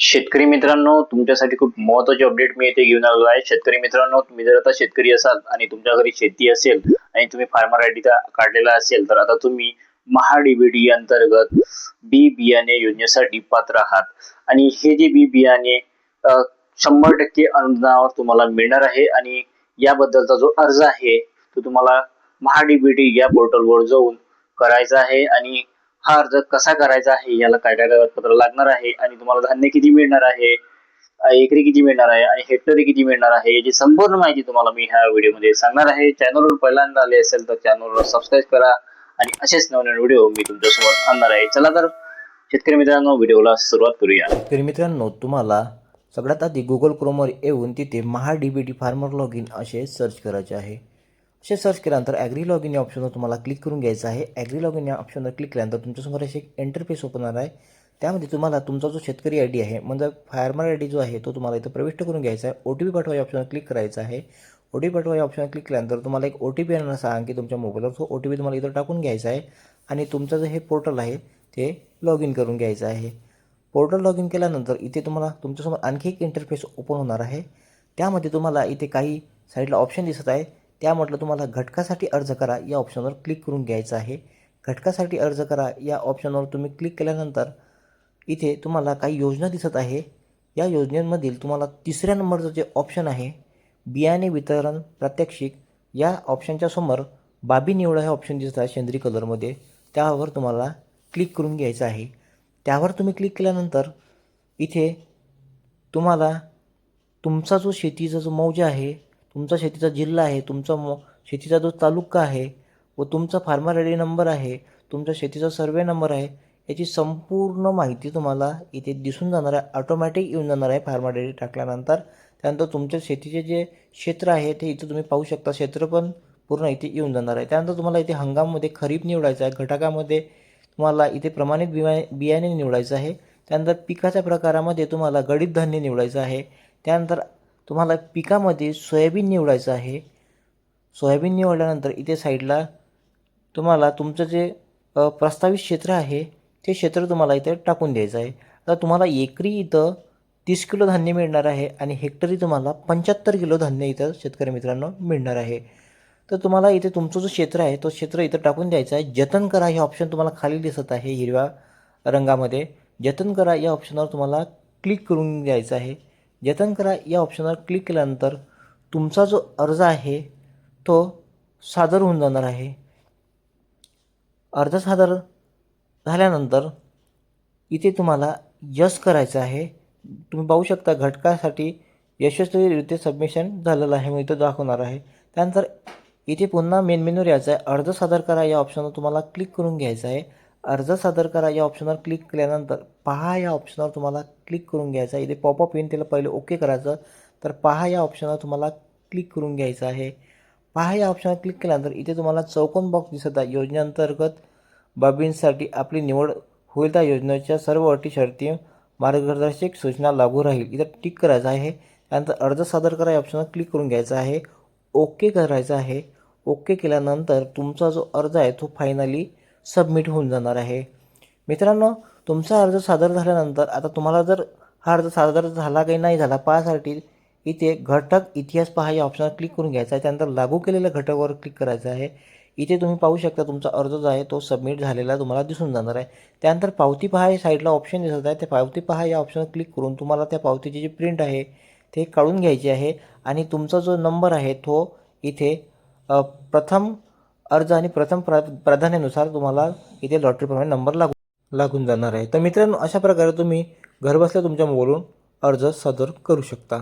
शेतकरी मित्रांनो, तुमच्यासाठी खूप महत्त्वाची अपडेट मी इथे घेऊन आलेलो आहे. शेतकरी मित्रांनो, तुम्ही जर आता शेतकरी असाल आणि तुमच्या घरी शेती असेल आणि तुम्ही फार्मर आयडी काढलेला असेल, तर आता तुम्ही महा-डी-बी-टी अंतर्गत बी बियाणे योजनेसाठी पात्र आहात. आणि हे जे बी बियाणे 100% अनुदानावर तुम्हाला मिळणार आहे. आणि याबद्दलचा जो अर्ज आहे तो तुम्हाला महा-डी-बी-टी या पोर्टलवर जाऊन करायचा आहे. आणि हा अर्ज कसा करायचा आहे, याला काय काय कागदपत्र लागणार आहे, आणि तुम्हाला धान्य किती मिळणार आहे, एकरी किती मिळणार आहे आणि हेक्टरी किती मिळणार आहे, याची संपूर्ण माहिती तुम्हाला मी ह्या व्हिडिओमध्ये सांगणार आहे. चॅनलवर पहिल्यांदा आले असेल तर चॅनलवर सबस्क्राईब करा आणि असेच नवीन व्हिडिओ मी तुमच्यासमोर आणणार आहे. चला तर शेतकरी मित्रांनो, व्हिडिओला सुरुवात करूया. शेतकरी मित्रांनो, तुम्हाला सगळ्यात आधी गुगल क्रोमवर येऊन तिथे महा-डी-बी-टी फार्मर लॉग इन असे सर्च करायचे आहे. असे सर्च केल्यानंतर ॲग्री लॉग इन या ऑप्शनवर तुम्हाला क्लिक करून घ्यायचं आहे. ॲग्री लॉग इन या ऑप्शनवर क्लिक केल्यानंतर तुमच्यासमोर असे एक इंटरफेस ओपन होणार आहे. त्यामध्ये तुम्हाला तुमचा जो शेतकरी आय डी आहे, म्हणजे फार्मर आय डी जो आहे तो तुम्हाला इथं प्रविष्ट करून घ्यायचा आहे. OTP पाठवा या ऑप्शनवर क्लिक करायचं आहे. OTP पाठवा या ऑप्शनवर क्लिक केल्यानंतर तुम्हाला एक OTP येणार सांगा की तुमच्या मोबाईलवर तो OTP तुम्हाला इथं टाकून घ्यायचा आहे आणि तुमचं जे हे पोर्टल आहे ते लॉग इन करून घ्यायचं आहे. पोर्टल लॉग इन केल्यानंतर इथे तुम्हाला तुमच्यासमोर आणखी एक इंटरफेस ओपन होणार आहे. त्यामध्ये तुम्हाला इथे काही साईडला ऑप्शन दिसत आहे. त्यामधलं तुम्हाला घटकासाठी अर्ज करा या ऑप्शनवर क्लिक करून घ्यायचं आहे. घटकासाठी अर्ज करा या ऑप्शनवर तुम्ही क्लिक केल्यानंतर इथे तुम्हाला काही योजना दिसत आहे. या योजनेमधील तुम्हाला 3ऱ्या नंबरचं जे ऑप्शन आहे, बियाणे वितरण प्रात्यक्षिक, या ऑप्शनच्या समोर बाबी निवडा हे ऑप्शन दिसत आहे सेंद्रिय कलरमध्ये. त्यावर तुम्हाला क्लिक करून घ्यायचं आहे. त्यावर तुम्ही क्लिक केल्यानंतर इथे तुम्हाला तुमचा जो शेतीचा जो मौजा आहे, तुमचा शेतीचा जिल्हा आहे, तुमचा शेतीचा जो तालुका आहे व तुमचा फार्मर आय डी नंबर आहे, तुमचा शेतीचा सर्वे नंबर आहे, याची संपूर्ण माहिती तुम्हाला इथे दिसून जाणार आहे. ऑटोमॅटिक येऊन जाणार आहे फार्मर आय डी टाकल्यानंतर. त्यानंतर तुमच्या शेतीचे जे क्षेत्र आहे ते इथं तुम्ही पाहू शकता. क्षेत्र पण पूर्ण इथे येऊन जाणार आहे. त्यानंतर तुम्हाला इथे हंगाममध्ये खरीप निवडायचं आहे. घटकामध्ये तुम्हाला इथे प्रमाणित बियाणे निवडायचं आहे. त्यानंतर पिकाच्या प्रकारामध्ये तुम्हाला गडीत धान्य निवडायचं आहे. त्यानंतर तुम्हाला पिकामध्ये सोयाबीन निवडायचं आहे. सोयाबीन निवडल्यानंतर इथे साईडला तुम्हाला तुमचं जे प्रस्तावित क्षेत्र आहे ते क्षेत्र तुम्हाला इथे टाकून द्यायचं आहे. आता तुम्हाला एकरी इथं 30 किलो धान्य मिळणार आहे आणि हेक्टरी तुम्हाला 75 किलो धान्य इथं शेतकरी मित्रांनो मिळणार आहे. तर तुम्हाला इथे तुमचं जो क्षेत्र आहे तो क्षेत्र इथं टाकून द्यायचा आहे. जतन करा हे ऑप्शन तुम्हाला खाली दिसत आहे हिरव्या रंगामध्ये. जतन करा या ऑप्शनवर तुम्हाला क्लिक करून द्यायचं आहे. जतन करा या ऑप्शनवर क्लिक केल्यानंतर तुमचा जो अर्ज आहे तो सादर होऊन जाणार आहे. अर्ज सादर झाल्यानंतर इथे तुम्हाला यस करायचं आहे. तुम्ही पाहू शकता घटकासाठी यशस्वीरित्या सबमिशन झालेलं आहे, मी इथं दाखवणार आहे. त्यानंतर इथे पुन्हा मेन मेनूवर यायचं आहे. अर्ज सादर करा या ऑप्शनवर तुम्हाला क्लिक करून घ्यायचं आहे. अर्ज सादर करा या ऑप्शनवर क्लिक केल्यानंतर पहा या ऑप्शनवर तुम्हाला क्लिक करून घ्यायचं आहे. इथे पॉपअप येईन, त्याला पहिले ओके करायचं. तर पहा या ऑप्शनवर तुम्हाला क्लिक करून घ्यायचं आहे. पहा या ऑप्शनवर क्लिक केल्यानंतर इथे तुम्हाला चौकोन बॉक्स दिसत आहे. योजनेअंतर्गत बाबींसाठी आपली निवड होईल त्या योजनेच्या सर्व अटी शर्ती मार्गदर्शक सूचना लागू राहील इथं टिक करायचं आहे. त्यानंतर अर्ज सादर करा या ऑप्शनवर क्लिक करून घ्यायचं आहे. ओके करायचं आहे. ओके केल्यानंतर तुमचा जो अर्ज आहे तो फायनली सबमिट होऊन जाणार आहे. मित्रांनो, तुमचा अर्ज सादर झाल्यानंतर आता तुम्हाला जर हा अर्ज सादर झाला काही नाही झाला पाहासाठी इथे घटक इतिहास पहा या ऑप्शनवर क्लिक करून घ्यायचा आहे. त्यानंतर लागू केलेल्या घटकावर क्लिक करायचं आहे. इथे तुम्ही पाहू शकता तुमचा अर्ज जो आहे तो सबमिट झालेला तुम्हाला दिसून जाणार आहे. त्यानंतर पावती पहा या साईडला ऑप्शन दिसत आहे. ते पावती पहा या ऑप्शनवर क्लिक करून तुम्हाला त्या पावतीची जी प्रिंट आहे ते काढून घ्यायची आहे आणि तुमचा जो नंबर आहे तो इथे प्रथम अर्ज आणि प्रथम प्राधान्यानुसार तुम्हाला इथे लॉटरीप्रमाणे नंबर लागून जाणार आहे. तर मित्रांनो, अशा प्रकारे तुम्ही घरबसल्या तुमच्या मोबाईलवरून अर्ज सादर करू शकता.